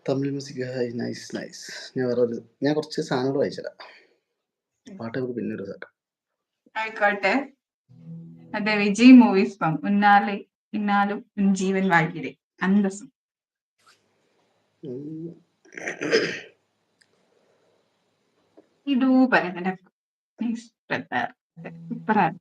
Tamil music hi nice nice. ഞാൻ കുറച്ച് സാധനങ്ങൾ വായിച്ചുതരാം. പാട്ട് നമുക്ക് പിന്നീട് കേൾക്കാം. ആയിക്കോട്ടെ. അതെ, വിജയ് മൂവീസ് ഫ്രം ഉന്നാലെ ഇന്നാലും ഉൻ ജീവൻ വാഴ്கிறே അന്തസ്സും. ഇടൂ പറയുന്നുണ്ട്. സൂപ്പറാണ്.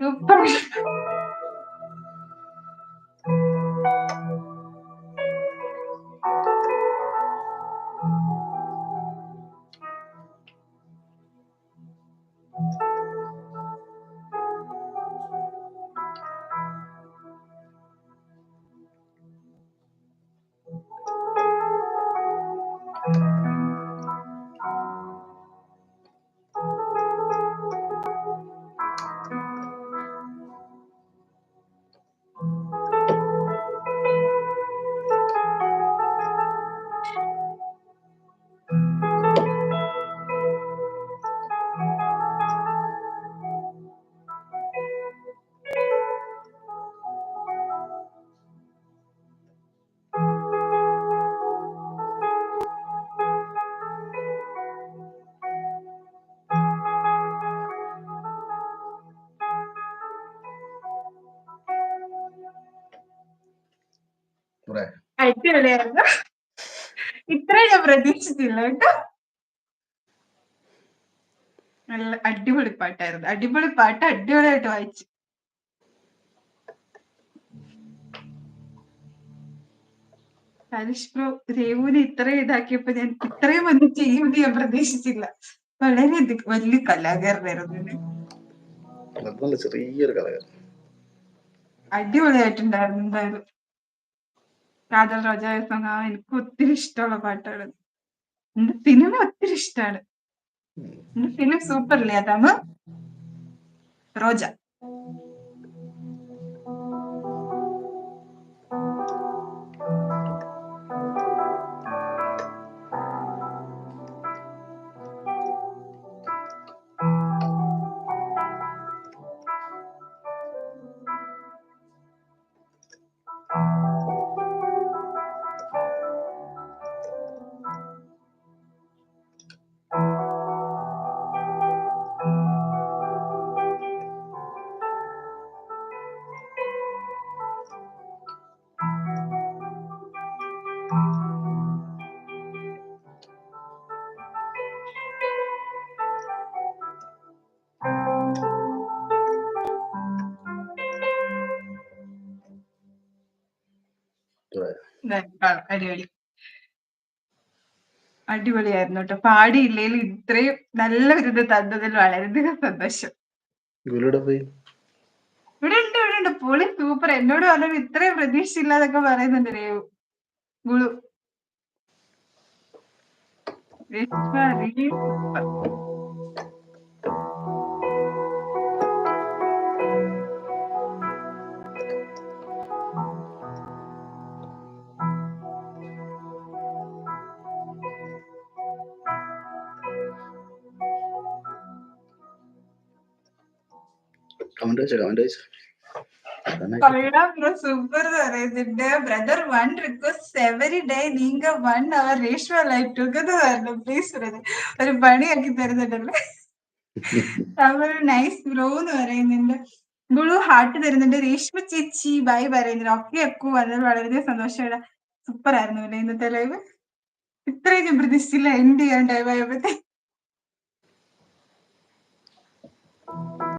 സൂപ്പർ. പോരെ? അടിപൊളിയായിരുന്നു. ഇത്രയും ഞാൻ പ്രതീക്ഷിച്ചില്ല കേട്ടോ. നല്ല അടിപൊളി പാട്ടായിരുന്നു. അടിപൊളി പാട്ട് അടിപൊളിയായിട്ട് വായിച്ചു. ഹരീഷ് ബ്രോ രേവുവിനെ ഇത്രയും ഇതാക്കിയപ്പോ ഞാൻ ഇത്രയും ഒന്നും ചെയ്യുമെന്ന് ഞാൻ പ്രതീക്ഷിച്ചില്ല. വളരെ വലിയ കലാകാരനായിരുന്നു. നല്ല ചെറിയൊരു കലാകാരൻ. അടിപൊളിയായിട്ടുണ്ടായിരുന്നു. എന്തായാലും കാതൽ റോജ സോങ് എനിക്ക് ഒത്തിരി ഇഷ്ടമുള്ള പാട്ടാണ്. എന്റെ സിനിമ ഒത്തിരി ഇഷ്ടമാണ്. എന്റെ ഫിലിം സൂപ്പർ ഇല്ലേ അതാണ് റോജ. അടിപൊളി അടിപൊളിയായിരുന്നു കേട്ടോ. പാടിയില്ലേലും ഇത്രയും നല്ല ഒരു ഇത് തന്നതിൽ വളരെയധികം സന്തോഷം. ഇവിടെ ഉണ്ട് പൊളി സൂപ്പർ. എന്നോട് പറഞ്ഞപ്പോൾ ഇത്രയും പ്രതീക്ഷയില്ലാതൊക്കെ പറയുന്നുണ്ട് രേവു. ഗുളു സൂപ്പർ. കമന്റ് വെച്ചോ. സൂപ്പർ പറയുന്നുണ്ട്. ബ്രദർ 1 റിക്വസ്റ്റ് എവറി ഡേ നീങ്ക 1 hour രേഷ്മ ലൈവ് ടുഗദർ വരണം പ്ലീസ് ബ്രദർ. ഒരു പണിയാക്കി തരുന്നുണ്ടല്ലേ. നൈസ് ബ്രോ എന്ന് പറയുന്നുണ്ട്. ഗുളു ഹാർട്ട് തരുന്നുണ്ട്. രേഷ്മ ചേച്ചി ബൈ പറയുന്നുണ്ട്. ഒക്കെ എക്കു വന്നത് വളരെ സന്തോഷമാണ്. സൂപ്പർ ആയിരുന്നു അല്ലേ ഇന്നത്തെ ലൈവ്. ഇത്രയും ഞാൻ പ്രതീക്ഷിച്ചില്ല എൻഡ് ചെയ്യാൻ ടൈം ആയപ്പോഴത്തെ.